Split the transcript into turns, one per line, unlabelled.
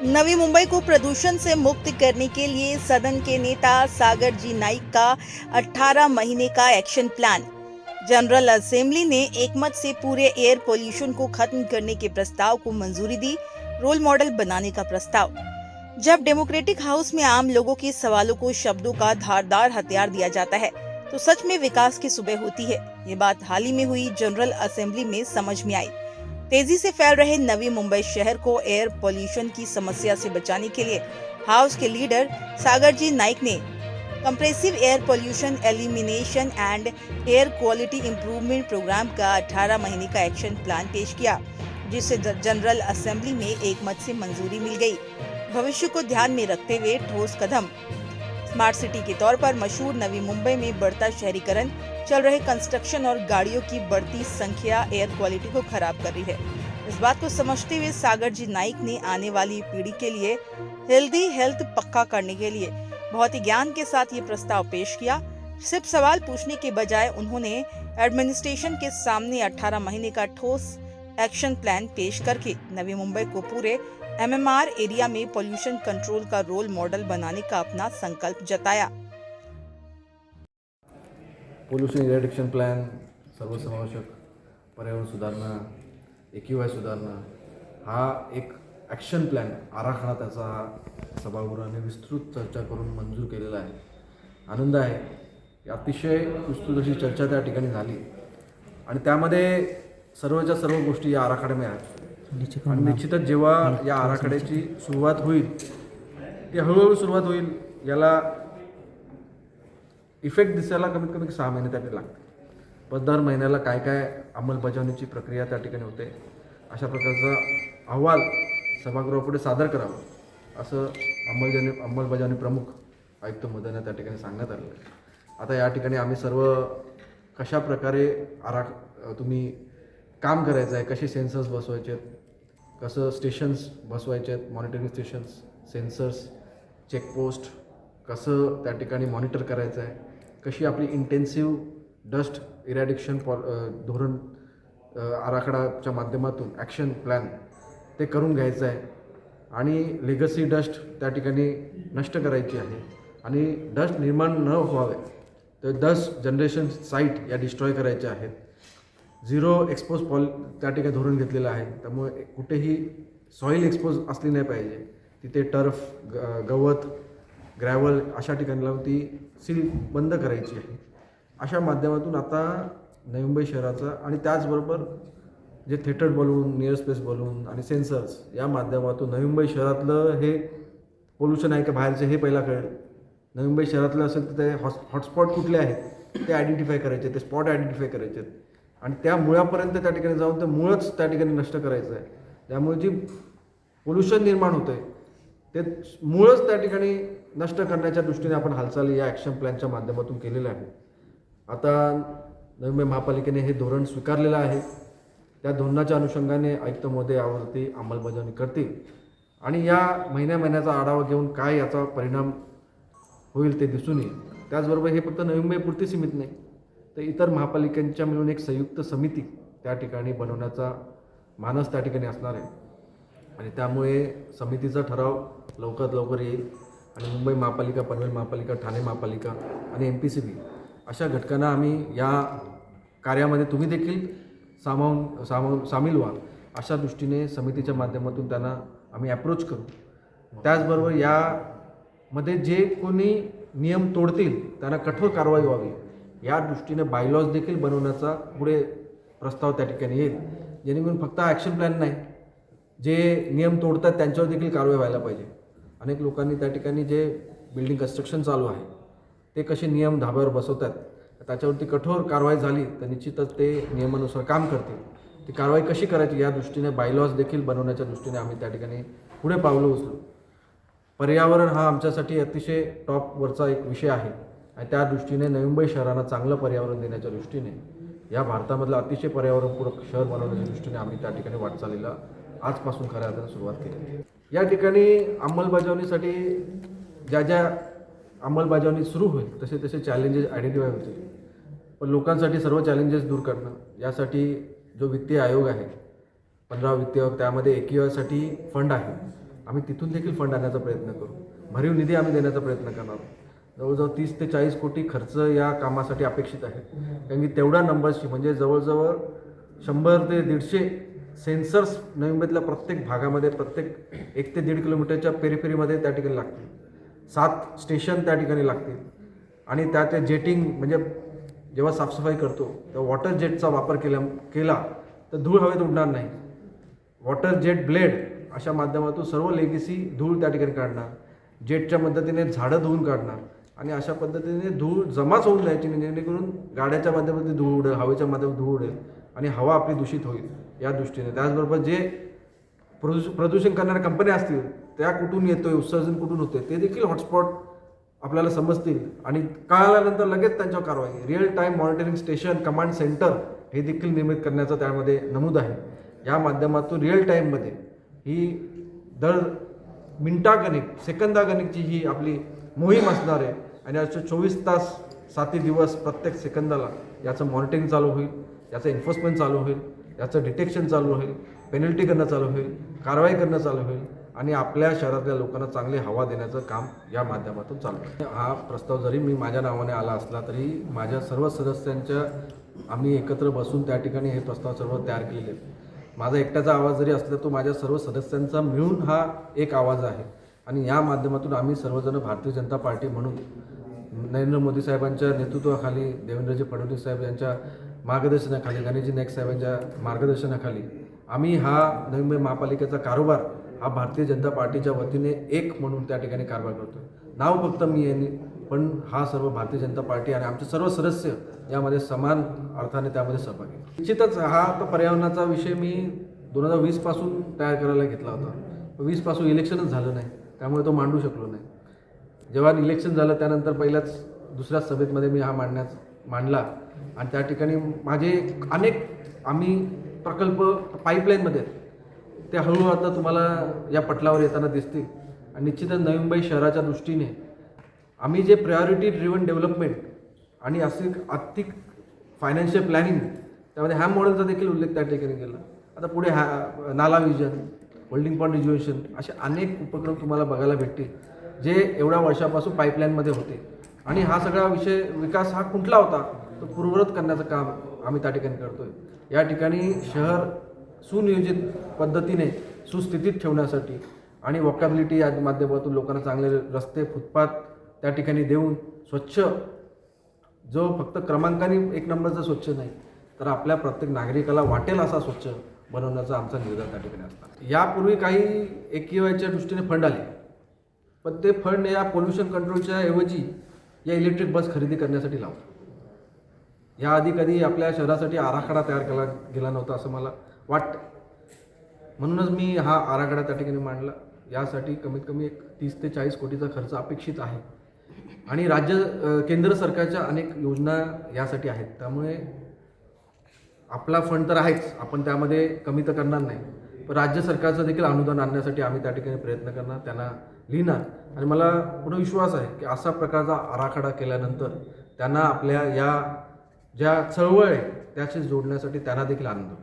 नवी मुंबई को प्रदूषण से मुक्त करने के लिए सदन के नेता सागर जी नाइक का 18 महीने का एक्शन प्लान। जनरल असेंबली ने एकमत से पूरे एयर पोल्यूशन को खत्म करने के प्रस्ताव को मंजूरी दी। रोल मॉडल बनाने का प्रस्ताव। जब डेमोक्रेटिक हाउस में आम लोगों के सवालों को शब्दों का धारदार हथियार दिया जाता है तो सच में विकास की सुबह होती है। ये बात हाल ही में हुई जनरल असेंबली में समझ में आई। तेजी से फैल रहे नवी मुंबई शहर को एयर पोल्यूशन की समस्या से बचाने के लिए हाउस के लीडर सागर जी नाइक ने comprehensive air pollution elimination and air quality improvement programme का 18 महीने का एक्शन प्लान पेश किया, जिसे जनरल असेंबली में एकमत से मंजूरी मिल गई। भविष्य को ध्यान में रखते हुए ठोस कदम। स्मार्ट सिटी के तौर पर मशहूर नवी मुंबई में बढ़ता शहरीकरण, चल रहे कंस्ट्रक्शन और गाड़ियों की बढ़ती संख्या एयर क्वालिटी को खराब कर रही है। इस बात को समझते हुए सागर जी नाइक ने आने वाली पीढ़ी के लिए हेल्दी हेल्थ पक्का करने के लिए बहुत ही ज्ञान के साथ ये प्रस्ताव पेश किया। सिर्फ सवाल पूछने के बजाय उन्होंने एडमिनिस्ट्रेशन के सामने 18 महीने का ठोस एक्शन प्लान पेश करके नवी मुंबई को पूरे एमएमआर एरिया में पोल्यूशन कंट्रोल का रोल मॉडल बनाने का अपना संकल्प जताया।
पोल्यूशन इरेडिक्शन प्लॅन, सर्वसमावेशक पर्यावरण सुधारणा, AQI सुधारणा हा एक ॲक्शन प्लॅन आराखडा त्याचा सभागृहाने विस्तृत चर्चा करून मंजूर केलेला आहे। आनंद आहे की अतिशय विस्तृत अशी चर्चा त्या ठिकाणी झाली आणि त्यामध्ये सर्वच्या सर्व गोष्टी या आराखड्यामध्ये आहेत आणि निश्चितच जेव्हा या आराखड्याची सुरुवात होईल ती हळूहळू सुरुवात होईल, याला इफेक्ट दिसायला कमीत कमी 6 महिने त्यासाठी लागते। पण दर महिन्याला काय काय अंमलबजावणीची प्रक्रिया त्या ठिकाणी होते अशा प्रकारचा अहवाल सभागृहापुढे सादर करावा असं अंमलबजावणी प्रमुख आयुक्त महोदयांना त्या ठिकाणी सांगण्यात आलेलं आहे। आता या ठिकाणी आम्ही सर्व कशा प्रकारे तुम्ही काम करायचं आहे, कसे सेन्सर्स बसवायचे आहेत, कसं स्टेशन्स बसवायचे आहेत, मॉनिटरिंग स्टेशन्स, सेन्सर्स, चेकपोस्ट कसं त्या ठिकाणी मॉनिटर करायचं आहे, कशी आपली इंटेन्सिव्ह डस्ट इरॅडिक्शन धोरण आराखडाच्या माध्यमातून ॲक्शन प्लॅन ते करून घ्यायचं आहे आणि लेगसी डस्ट त्या ठिकाणी नष्ट करायची आहे आणि डस्ट निर्माण न व्हावे तर 10 जनरेशन साईट या डिस्ट्रॉय करायच्या आहेत। झिरो एक्सपोज त्या ठिकाणी धोरण घेतलेलं आहे, त्यामुळे कुठेही सॉईल एक्सपोज असली नाही पाहिजे। तिथे टर्फ, गवत, ग्रॅव्हल अशा ठिकाणी लावून ती सील बंद करायची आहे। अशा माध्यमातून आता नवी मुंबई शहराचा आणि त्याचबरोबर जे theatre balloon, near space balloon आणि सेन्सर्स या माध्यमातून नवी मुंबई शहरातलं हे पोल्यूशन आहे का बाहेरचे हे पहिला कळेल। नवी मुंबई शहरातलं असेल तर ते हॉटस्पॉट कुठले आहेत ते आयडेंटिफाय करायचे, ते स्पॉट आयडेंटिफाय करायचे आणि त्या मुळापर्यंत त्या ठिकाणी जाऊन ते मुळच त्या ठिकाणी नष्ट करायचं आहे। त्यामुळे जी पोल्यूशन निर्माण होतं आहे ते मुळच त्या ठिकाणी नष्ट करण्याच्या दृष्टीने आपण हालचाली या ॲक्शन प्लॅनच्या माध्यमातून केलेल्या आहे। आता नवी मुंबई महापालिकेने हे धोरण स्वीकारलेलं आहे। त्या धोरणाच्या अनुषंगाने आयुक्त महोदय यावरती अंमलबजावणी करतील आणि या महिन्याचा आढावा घेऊन काय याचा परिणाम होईल ते दिसून येईल। त्याचबरोबर हे फक्त नवी मुंबईपुरती सीमित नाही तर इतर महापालिकांच्या मिळून एक संयुक्त समिती त्या ठिकाणी बनवण्याचा मानस त्या ठिकाणी असणार आहे आणि त्यामुळे समितीचा ठराव लवकरात लवकर येईल आणि मुंबई महापालिका, पनवेल महापालिका, ठाणे महापालिका आणि MPCB अशा घटकांना आम्ही या कार्यामध्ये तुम्ही देखील सामील व्हा अशा दृष्टीने समितीच्या माध्यमातून त्यांना आम्ही अप्रोच करू। त्याचबरोबर यामध्ये जे कोणी नियम तोडतील त्यांना कठोर कारवाई व्हावी या दृष्टीने बायलॉज देखील बनवण्याचा पुढे प्रस्ताव त्या ठिकाणी येईल, जेणेकरून फक्त ॲक्शन प्लॅन नाही, जे नियम तोडतात त्यांच्यावर देखील कारवाई व्हायला पाहिजे। अनेक लोकांनी त्या ठिकाणी जे बिल्डिंग कन्स्ट्रक्शन चालू आहे ते कसे नियम धाब्यावर बसवतात त्याच्यावरती कठोर कारवाई झाली तर निश्चितच ते नियमानुसार काम करतील। ती कारवाई कशी करायची या दृष्टीने बायलॉज देखील बनवण्याच्या दृष्टीने आम्ही त्या ठिकाणी पुढे पावलं उचलू। पर्यावरण हा आमच्यासाठी अतिशय टॉपवरचा एक विषय आहे आणि त्या दृष्टीने नवी मुंबई शहराला चांगलं पर्यावरण देण्याच्या दृष्टीने या भारतामधलं अतिशय पर्यावरणपूरक शहर बनवण्याच्या दृष्टीने आम्ही त्या ठिकाणी वाटचालीला आजपासून खऱ्या अर्थाने सुरुवात केली। या ठिकाणी अंमलबजावणीसाठी ज्या अंमलबजावणी सुरू होईल तसे तसे चॅलेंजेस आयडेंटिफाय होतील, पण लोकांसाठी सर्व चॅलेंजेस दूर करणं यासाठी जो वित्तीय आयोग आहे 15 वित्तीय आयोग त्यामध्ये AQI साठी फंड आहे आम्ही तिथून देखील फंड आणण्याचा प्रयत्न करू. भरीव निधी आम्ही देण्याचा प्रयत्न करणार आहोत. जवळजवळ 30 ते 40 कोटी खर्च या कामासाठी अपेक्षित आहे. कारण की तेवढ्या नंबर्सची म्हणजे जवळजवळ 100 ते 150 सेन्सर्स नवी मुंबईतल्या प्रत्येक भागामध्ये, प्रत्येक 1 ते 1.5 किलोमीटरच्या पेरिफेरीमध्ये त्या ठिकाणी लागतील. 7 स्टेशन त्या ठिकाणी लागतील. आणि त्या ते जेटिंग म्हणजे जेव्हा साफसफाई करतो तेव्हा वॉटर जेटचा वापर केला तर धूळ हवेत उडणार नाही. वॉटर जेट ब्लेड अशा माध्यमातून सर्व लेगेसी धूळ त्या ठिकाणी काढणार. जेटच्या मदतीने झाडं धुवून काढणार आणि अशा पद्धतीने धूळ जमाच होऊन जायची नाही, जेणेकरून गाड्याच्या माध्यमातून धूळ उडेल, हवेच्या माध्यमातून धूळ उडेल आणि हवा आपली दूषित होईल या दृष्टीने. त्याचबरोबर जे प्रदूषण करणाऱ्या कंपन्या असतील त्या कुठून येतोय, उत्सर्जन कुठून होते ते देखील हॉटस्पॉट आपल्याला समजतील आणि कळाल्यानंतर लगेच त्यांच्यावर कारवाई. Real time monitoring station, command centre हे देखील निर्मित करण्याचं त्यामध्ये नमूद आहे. या माध्यमातून रिअल टाईममध्ये ही दर मिनिटागणिक, सेकंदागणिकची ही आपली मोहीम असणार आहे आणि याचे 24 तास 7 दिवस प्रत्येक सेकंदाला याचं मॉनिटरिंग चालू होईल, याचं एन्फोर्समेंट चालू होईल, याचं डिटेक्शन चालू होईल, पेनल्टी करणं चालू होईल, कारवाई करणं चालू होईल आणि आपल्या शहरातल्या लोकांना चांगली हवा देण्याचं काम या माध्यमातून चालू आहे. हा प्रस्ताव जरी मी माझ्या नावाने आला असला तरी माझ्या सर्व सदस्यांच्या आम्ही एकत्र बसून त्या ठिकाणी हे प्रस्ताव सर्व तयार केलेले आहेत. माझा एकट्याचा आवाज जरी असला तो माझ्या सर्व सदस्यांचा मिळून हा एक आवाज आहे आणि या माध्यमातून आम्ही सर्वजण भारतीय जनता पार्टी म्हणून नरेंद्र मोदी साहेबांच्या नेतृत्वाखाली, देवेंद्रजी फडणवीस साहेब यांच्या मार्गदर्शनाखाली, गणेशजी नाईक साहेबांच्या मार्गदर्शनाखाली आम्ही हा नवी मुंबई महापालिकेचा कारभार हा भारतीय जनता पार्टीच्या वतीने एक म्हणून त्या ठिकाणी कारभार करतो. नाव फक्त मी यांनी, पण हा सर्व भारतीय जनता पार्टी आणि आमचे सर्व सदस्य यामध्ये समान अर्थाने त्यामध्ये सहभागी. निश्चितच हा तर पर्यावरणाचा विषय मी 2020 पासून तयार करायला घेतला होता. 20 पासून इलेक्शनच झालं नाही, त्यामुळे तो मांडू शकलो नाही. जेव्हा इलेक्शन झालं त्यानंतर दुसऱ्या सभेमध्ये मी हा मांडला आणि त्या ठिकाणी माझे अनेक आम्ही प्रकल्प पाईपलाईनमध्ये आहेत. ते हळूहळू आता तुम्हाला या पटलावर येताना दिसतील आणि निश्चितच नवी मुंबई शहराच्या दृष्टीने आम्ही जे प्रायोरिटी ड्रिव्हन डेव्हलपमेंट आणि असे आर्थिक फायनान्शियल प्लॅनिंग त्यामध्ये ह्या मॉडेलचा देखील उल्लेख त्या ठिकाणी केला. आता पुढे नाला विजन, होल्डिंग पॉईंट रिज्युएशन असे अनेक उपक्रम तुम्हाला बघायला भेटतील जे एवढ्या वर्षापासून पाईपलाईनमध्ये होते आणि हा सगळा विकास हा कुठला होता तो पूर्ववत करण्याचं काम आम्ही त्या ठिकाणी करतोय. या ठिकाणी शहर सुनियोजित पद्धतीने सुस्थितीत ठेवण्यासाठी आणि वॉकॅबिलिटी या माध्यमातून लोकांना चांगले रस्ते, फुटपाथ त्या ठिकाणी देऊन स्वच्छ, जो फक्त क्रमांकाने 1 नंबरचा स्वच्छ नाही तर आपल्या प्रत्येक नागरिकाला वाटेल असा स्वच्छ बनवण्याचा आमचा निर्धार त्या ठिकाणी असतात. यापूर्वी काही AQIच्या दृष्टीने फंड आले, पण ते फंड या पोल्युशन कंट्रोलच्या ऐवजी या इलेक्ट्रिक बस खरेदी करण्यासाठी लावतो. याआधी कधी आपल्या शहरासाठी आराखडा तयार केला गेला नव्हता असं मला वाटतं. म्हणूनच मी हा आराखडा त्या ठिकाणी मांडला. यासाठी कमीत कमी 30 ते 40 कोटीचा खर्च अपेक्षित आहे आणि केंद्र सरकारच्या अनेक योजना यासाठी आहेत. त्यामुळे आपला फंड तर आहेच, आपण त्यामध्ये कमी तर करणार नाही, पण राज्य सरकारचं देखील अनुदान आणण्यासाठी आम्ही त्या ठिकाणी प्रयत्न करणार, त्यांना लिहिणार आणि मला पूर्ण विश्वास आहे की असा प्रकारचा आराखडा केल्यानंतर त्यांना आपल्या या ज्या चळवळ आहे त्याशी जोडण्यासाठी त्यांना देखील आनंद होईल.